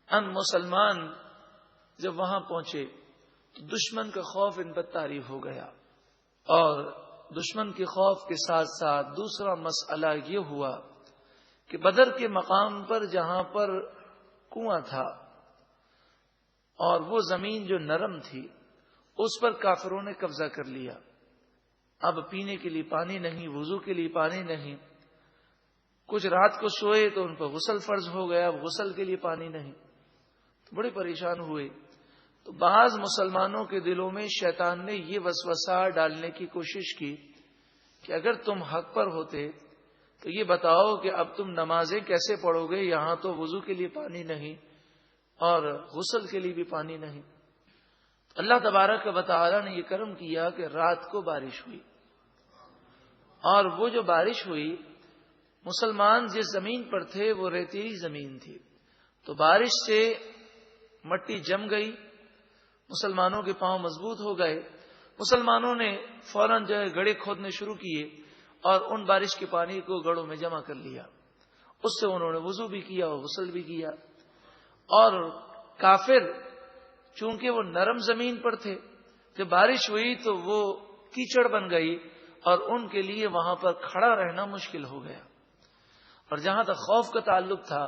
ان مسلمان جب وہاں پہنچے تو دشمن کا خوف ان پر تعریف ہو گیا، اور دشمن کے خوف کے ساتھ ساتھ دوسرا مسئلہ یہ ہوا کہ بدر کے مقام پر جہاں پر کنواں تھا اور وہ زمین جو نرم تھی اس پر کافروں نے قبضہ کر لیا. اب پینے کے لیے پانی نہیں، وضو کے لیے پانی نہیں. کچھ رات کو سوئے تو ان پر غسل فرض ہو گیا، اب غسل کے لیے پانی نہیں، تو بڑے پریشان ہوئے. تو بعض مسلمانوں کے دلوں میں شیطان نے یہ وسوسہ ڈالنے کی کوشش کی کہ اگر تم حق پر ہوتے تو یہ بتاؤ کہ اب تم نمازیں کیسے پڑھو گے، یہاں تو وضو کے لیے پانی نہیں اور غسل کے لیے بھی پانی نہیں. اللہ تبارک و تعالی نے یہ کرم کیا کہ رات کو بارش ہوئی، اور وہ جو بارش ہوئی، مسلمان جس زمین پر تھے وہ ریتیلی زمین تھی، تو بارش سے مٹی جم گئی، مسلمانوں کے پاؤں مضبوط ہو گئے. مسلمانوں نے فوراً جو ہے گڑھے کھودنے شروع کیے اور ان بارش کے پانی کو گڑھوں میں جمع کر لیا. اس سے انہوں نے وضو بھی کیا اور غسل بھی کیا. اور کافر چونکہ وہ نرم زمین پر تھے، جب بارش ہوئی تو وہ کیچڑ بن گئی اور ان کے لیے وہاں پر کھڑا رہنا مشکل ہو گیا. اور جہاں تک خوف کا تعلق تھا،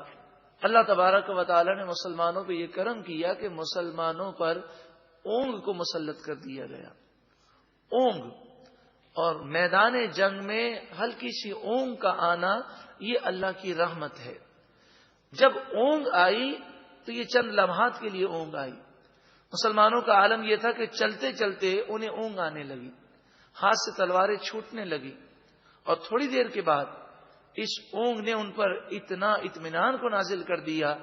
اللہ تبارک و تعالی نے مسلمانوں پہ یہ کرم کیا کہ مسلمانوں پر اونگ کو مسلط کر دیا گیا. اونگ، اور میدان جنگ میں ہلکی سی اونگ کا آنا یہ اللہ کی رحمت ہے. جب اونگ آئی تو یہ چند لمحات کے لیے اونگ آئی. مسلمانوں کا عالم یہ تھا کہ چلتے چلتے انہیں اونگ آنے لگی، ہاتھ سے تلواریں چھوٹنے لگی، اور تھوڑی دیر کے بعد اس اونگ نے ان پر اتنا اطمینان کو نازل کر دیا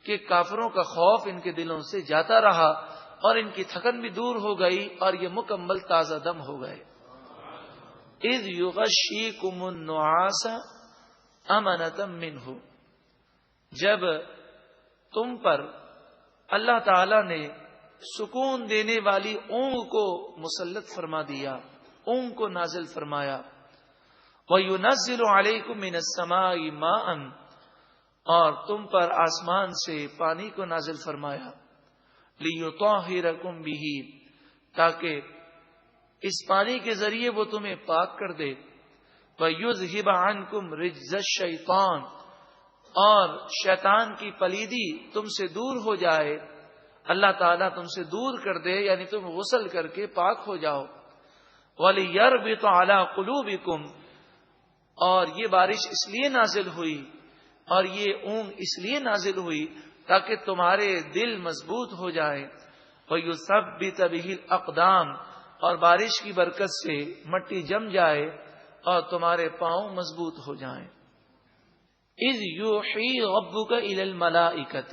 کہ کافروں کا خوف ان کے دلوں سے جاتا رہا اور ان کی تھکن بھی دور ہو گئی اور یہ مکمل تازہ دم ہو گئے. اذ یغشیکم النعاس امنۃ منہ، جب تم پر اللہ تعالی نے سکون دینے والی اونگ کو مسلط فرما دیا، اونگ کو نازل فرمایا. وَيُنَزِّلُ عَلَيْكُم مِّنَ السَّمَاءِ مَاءً، اور تم پر آسمان سے پانی کو نازل فرمایا. لِيُطَهِّرَكُم بِهِ، تاکہ اس پانی کے ذریعے وہ تمہیں پاک کر دے. وَيُذْهِبَ عَنكُم رِجْزَ الشَّيْطَانِ، اور شیطان کی پلیدی تم سے دور ہو جائے، اللہ تعالیٰ تم سے دور کر دے، یعنی تم غسل کر کے پاک ہو جاؤ. وَلِيَرْبِطَ عَلَىٰ قُلُوبِكُمْ، اور یہ بارش اس لیے نازل ہوئی اور یہ اونگ اس لیے نازل ہوئی تاکہ تمہارے دل مضبوط ہو جائیں. وَيُثَبِّتَ بِهِ الْأَقْدَامَ، اور بارش کی برکت سے مٹی جم جائے اور تمہارے پاؤں مضبوط ہو جائیں. اِذْ يُوحِي رَبُّكَ إِلَى الْمَلَائِكَةِ،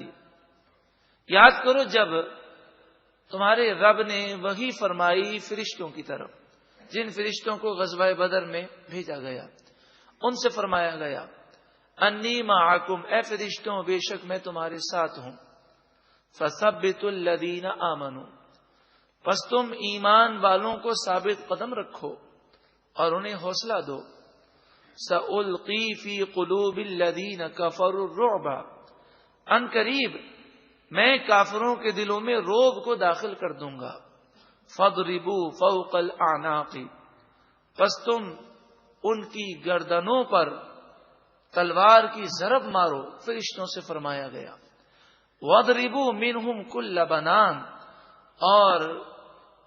یاد کرو جب تمہارے رب نے وحی فرمائی فرشتوں کی طرف، جن فرشتوں کو غزوہ بدر میں بھیجا گیا، ان سے فرمایا گیا انی معکم، اے فرشتوں بے شک میں تمہارے ساتھ ہوں. فثبتوا الذین آمنوا، پس تم ایمان والوں کو ثابت قدم رکھو اور انہیں حوصلہ دو. سألقی فی قلوب الذین کفروا الرعب، ان قریب میں کافروں کے دلوں میں رعب کو داخل کر دوں گا. فاضربوا فوق الاعناق، پس تم ان کی گردنوں پر تلوار کی ضرب مارو، فرشتوں سے فرمایا گیا. وَاضْرِبُوا مِنْهُمْ كُلَّ بَنَانٍ، اور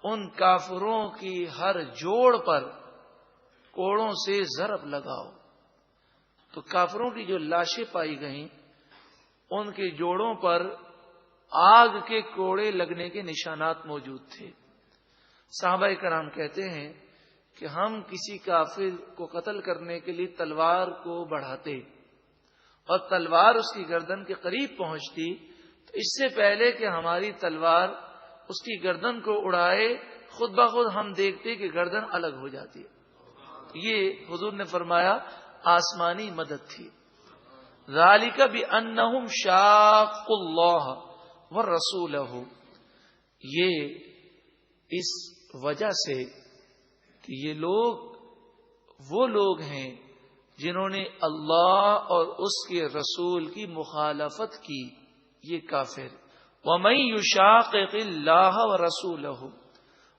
ان کافروں کی ہر جوڑ پر کوڑوں سے ضرب لگاؤ. تو کافروں کی جو لاشیں پائی گئیں ان کے جوڑوں پر آگ کے کوڑے لگنے کے نشانات موجود تھے. صحابہ کرام کہتے ہیں کہ ہم کسی کافر کو قتل کرنے کے لیے تلوار کو بڑھاتے اور تلوار اس کی گردن کے قریب پہنچتی تو اس سے پہلے کہ ہماری تلوار اس کی گردن کو اڑائے خود بخود ہم دیکھتے کہ گردن الگ ہو جاتی. یہ حضور نے فرمایا آسمانی مدد تھی. ذالک بأنہم شاقوا اللہ ورسولہ، یہ اس وجہ سے کہ یہ لوگ وہ لوگ ہیں جنہوں نے اللہ اور اس کے رسول کی مخالفت کی. یہ کافر. وَمَن يُشَاقِقِ اللَّهَ وَرَسُولَهُ،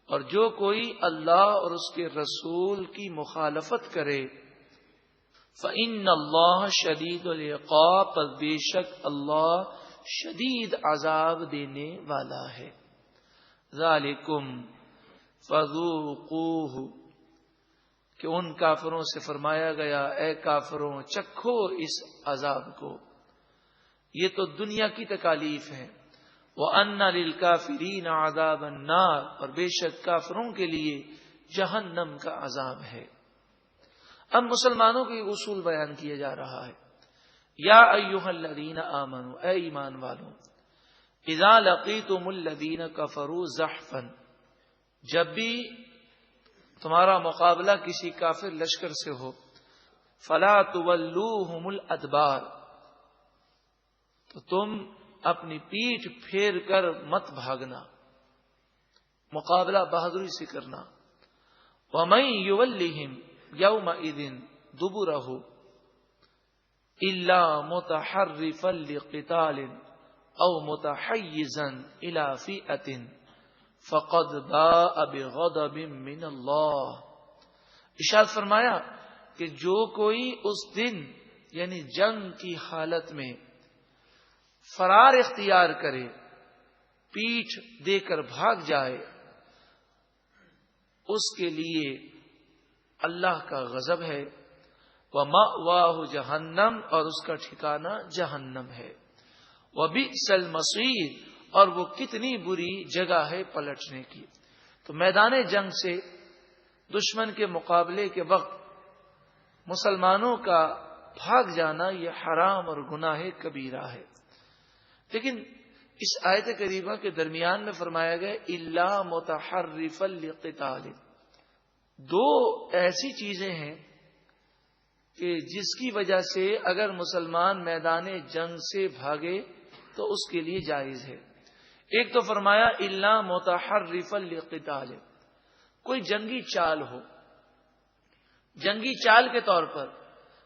اور جو کوئی اللہ اور اس کے رسول کی مخالفت کرے، فَإِنَّ اللَّهَ شَدِيدُ الْعِقَابِ، پس بے شک اللہ شدید عذاب دینے والا ہے. ذَلِكُمْ فَذُوقُوهُ، کہ ان کافروں سے فرمایا گیا اے کافروں چکھو اس عذاب کو، یہ تو دنیا کی تکالیف ہے. وَأَنَّ لِلْكَافِرِينَ عَذَابَ النَّارِ، اور بے شک کافروں کے لیے جہنم کا عذاب ہے. اب مسلمانوں کے اصول بیان کیا جا رہا ہے. یا ایھا الذین آمنوا، اے ایمان والوں، اذا لقیتم الذین کفروا زحفا، جب بھی تمہارا مقابلہ کسی کافر لشکر سے ہو، فلا تولوہم الادبار، تو تم اپنی پیٹھ پھیر کر مت بھاگنا، مقابلہ بہادری سے کرنا. وَمَن يُوَلِّهِمْ يَوْمَئِذٍ دُبُرَهُ إِلَّا مُتَحَرِّفًا لِقِتَالٍ أَوْ مُتَحَيِّزًا إِلَى فِئَةٍ فَقَدْ بَاءَ بِغَضَبٍ مِّنَ اللَّهِ. ارشاد فرمایا کہ جو کوئی اس دن یعنی جنگ کی حالت میں فرار اختیار کرے، پیٹھ دے کر بھاگ جائے، اس کے لیے اللہ کا غضب ہے. وَمَأْوَاهُ جَهَنَّمُ، اور اس کا ٹھکانہ جہنم ہے. وَبِئْسَ الْمَصِيرُ، اور وہ کتنی بری جگہ ہے پلٹنے کی. تو میدان جنگ سے دشمن کے مقابلے کے وقت مسلمانوں کا بھاگ جانا یہ حرام اور گناہ کبیرہ ہے. لیکن اس آیت کریمہ کے درمیان میں فرمایا گیا الا متحرفا لقتال، دو ایسی چیزیں ہیں کہ جس کی وجہ سے اگر مسلمان میدان جنگ سے بھاگے تو اس کے لیے جائز ہے. ایک تو فرمایا الا متحرفا لقتال، کوئی جنگی چال ہو، جنگی چال کے طور پر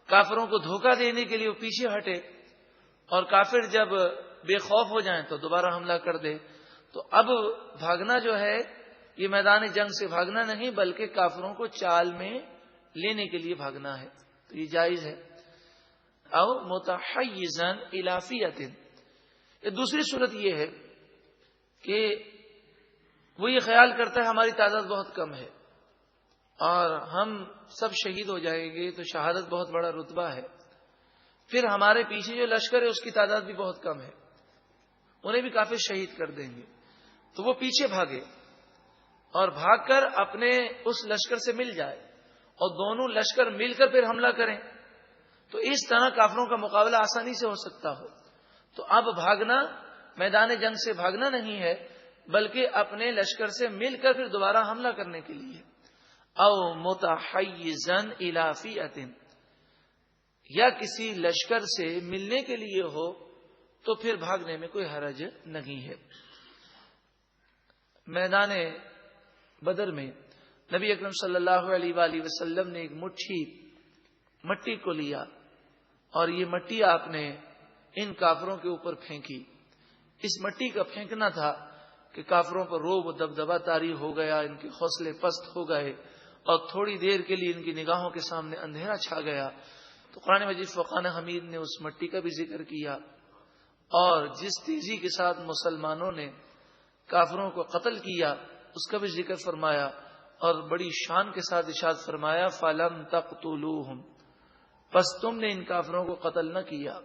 کافروں کو دھوکہ دینے کے لیے وہ پیچھے ہٹے، اور کافر جب بے خوف ہو جائیں تو دوبارہ حملہ کر دے. تو اب بھاگنا جو ہے یہ میدان جنگ سے بھاگنا نہیں بلکہ کافروں کو چال میں لینے کے لیے بھاگنا ہے، تو یہ جائز ہے. او متحیزا الی فئۃ، یہ دوسری صورت یہ ہے کہ وہ یہ خیال کرتا ہے ہماری تعداد بہت کم ہے اور ہم سب شہید ہو جائیں گے تو شہادت بہت بڑا رتبہ ہے، پھر ہمارے پیچھے جو لشکر ہے اس کی تعداد بھی بہت کم ہے، انہیں بھی کافی شہید کر دیں گے. تو وہ پیچھے بھاگے اور بھاگ کر اپنے اس لشکر سے مل جائے اور دونوں لشکر مل کر پھر حملہ کریں، تو اس طرح کافروں کا مقابلہ آسانی سے ہو سکتا ہو. تو اب بھاگنا میدان جنگ سے بھاگنا نہیں ہے بلکہ اپنے لشکر سے مل کر پھر دوبارہ حملہ کرنے کے لیے. او متحیزا الی فئۃ، یا کسی لشکر سے ملنے کے لیے ہو تو پھر بھاگنے میں کوئی حرج نہیں ہے. میدان بدر میں نبی اکرم صلی اللہ علیہ وآلہ وسلم نے ایک مٹھی مٹی کو لیا اور یہ مٹی آپ نے ان کافروں کے اوپر پھینکی. اس مٹی کا پھینکنا تھا کہ کافروں پر روب و دبدبا طاری ہو گیا، ان کے حوصلے پست ہو گئے اور تھوڑی دیر کے لیے ان کی نگاہوں کے سامنے اندھیرا چھا گیا. تو قرآن مجید فرقان حمید نے اس مٹی کا بھی ذکر کیا اور جس تیزی کے ساتھ مسلمانوں نے کافروں کو قتل کیا اس کا بھی ذکر فرمایا اور بڑی شان کے ساتھ ارشاد فرمایا فَلَمْ تَقْتُلُوهُمْ، پس تم نے ان کافروں کو قتل نہ کیا،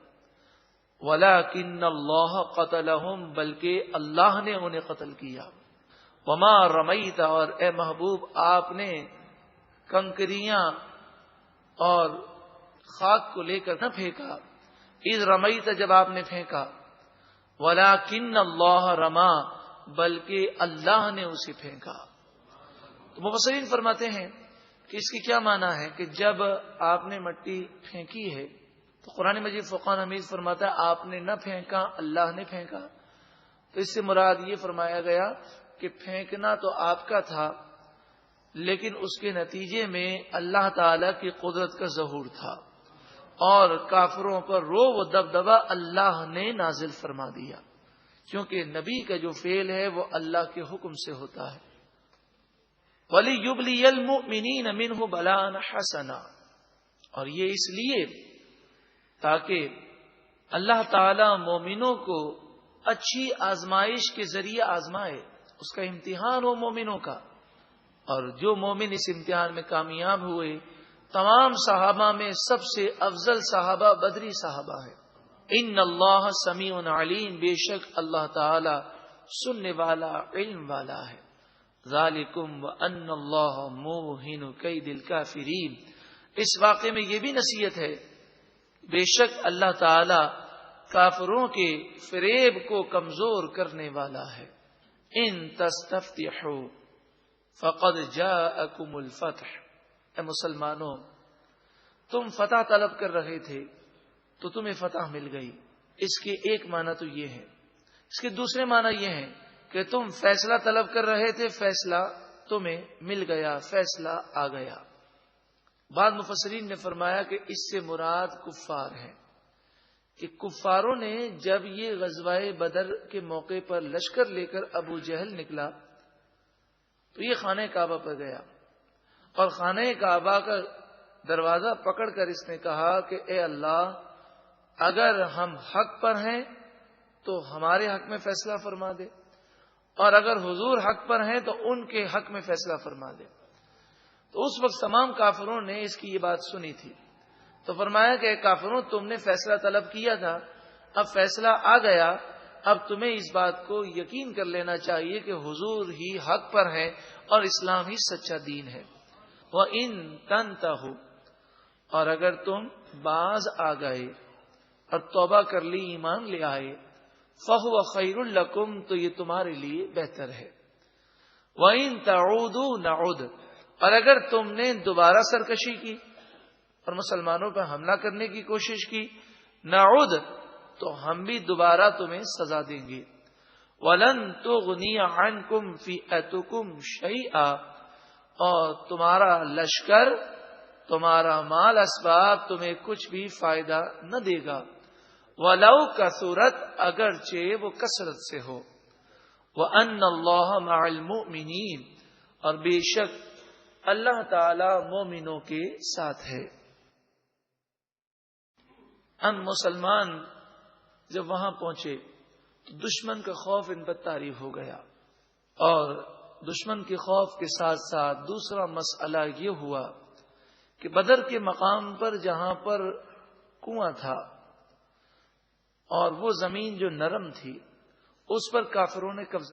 وَلَكِنَّ اللَّهَ قَتَلَهُمْ، بلکہ اللہ نے انہیں قتل کیا. وَمَا رَمَيْتَ، اور اے محبوب آپ نے کنکریاں اور خاک کو لے کر نہ پھینکا، اذ رمیت، جب آپ نے پھینکا، ولیکن اللہ رما، بلکہ اللہ نے اسے پھینکا. تو مفسرین فرماتے ہیں کہ اس کی کیا معنی ہے کہ جب آپ نے مٹی پھینکی ہے تو قرآن مجید فرقان حمید فرماتا ہے آپ نے نہ پھینکا، اللہ نے پھینکا. تو اس سے مراد یہ فرمایا گیا کہ پھینکنا تو آپ کا تھا لیکن اس کے نتیجے میں اللہ تعالی کی قدرت کا ظہور تھا. اور کافروں پر رو و دبدبا اللہ نے نازل فرما دیا، کیونکہ نبی کا جو فعل ہے وہ اللہ کے حکم سے ہوتا ہے۔ وَلِيُبْلِيَ الْمُؤْمِنِينَ مِنْهُ بَلَاءً حَسَنًا، اور یہ اس لیے تاکہ اللہ تعالی مومنوں کو اچھی آزمائش کے ذریعے آزمائے، اس کا امتحان ہو مومنوں کا، اور جو مومن اس امتحان میں کامیاب ہوئے، تمام صحابہ میں سب سے افضل صحابہ بدری صحابہ ہے۔ ان اللہ سمیع علیم، بے شک اللہ تعالی سننے والا علم والا ہے۔ ذالکم وان اللہ موہن کید الکافرین، اس واقعے میں یہ بھی نصیحت ہے، بے شک اللہ تعالی کافروں کے فریب کو کمزور کرنے والا ہے۔ ان تستفتحوا فقد جاءکم الفتح، اے مسلمانوں تم فتح طلب کر رہے تھے تو تمہیں فتح مل گئی۔ اس کے ایک معنی تو یہ ہے، اس کے دوسرے معنی یہ ہے کہ تم فیصلہ طلب کر رہے تھے، فیصلہ تمہیں مل گیا، فیصلہ آ گیا۔ بعض مفسرین نے فرمایا کہ اس سے مراد کفار ہیں، کہ کفاروں نے جب یہ غزوہ بدر کے موقع پر لشکر لے کر ابو جہل نکلا تو یہ خانہ کعبہ پر گیا، اور خانہ کعبہ کا دروازہ پکڑ کر اس نے کہا کہ اے اللہ، اگر ہم حق پر ہیں تو ہمارے حق میں فیصلہ فرما دے، اور اگر حضور حق پر ہیں تو ان کے حق میں فیصلہ فرما دے۔ تو اس وقت تمام کافروں نے اس کی یہ بات سنی تھی، تو فرمایا کہ اے کافروں، تم نے فیصلہ طلب کیا تھا، اب فیصلہ آ گیا، اب تمہیں اس بات کو یقین کر لینا چاہیے کہ حضور ہی حق پر ہیں اور اسلام ہی سچا دین ہے۔ وَإِن تَنْتَهُوا، اور اگر تم باز آ گئے اور توبہ کر لی، ایمان لے آئے، فَهُوَ خَيْرٌ لَكُمْ، تو یہ تمہارے لیے بہتر ہے۔ وَإِن تَعُودُوا نَعُدْ، اور اگر تم نے دوبارہ سرکشی کی اور مسلمانوں پر حملہ کرنے کی کوشش کی، نَعُدْ، تو ہم بھی دوبارہ تمہیں سزا دیں گے۔ وَلَن تُغْنِيَ عَنْكُمْ فِئَتُكُمْ شَيْئًا، اور تمہارا لشکر، تمہارا مال اسباب تمہیں کچھ بھی فائدہ نہ دے گا۔ وَلَوْ كَثُرَتْ، اگرچہ وہ کثرت سے ہو۔ وَأَنَّ اللَّهَ مَعَ الْمُؤْمِنِينَ، اور بے شک اللہ تعالی مومنوں کے ساتھ ہے۔ ان مسلمان جب وہاں پہنچے تو دشمن کا خوف ان پر طاری ہو گیا، اور دشمن کے خوف کے ساتھ ساتھ دوسرا مسئلہ یہ ہوا کہ بدر کے مقام پر جہاں پر کنواں تھا اور وہ زمین جو نرم تھی اس پر کافروں نے قبضہ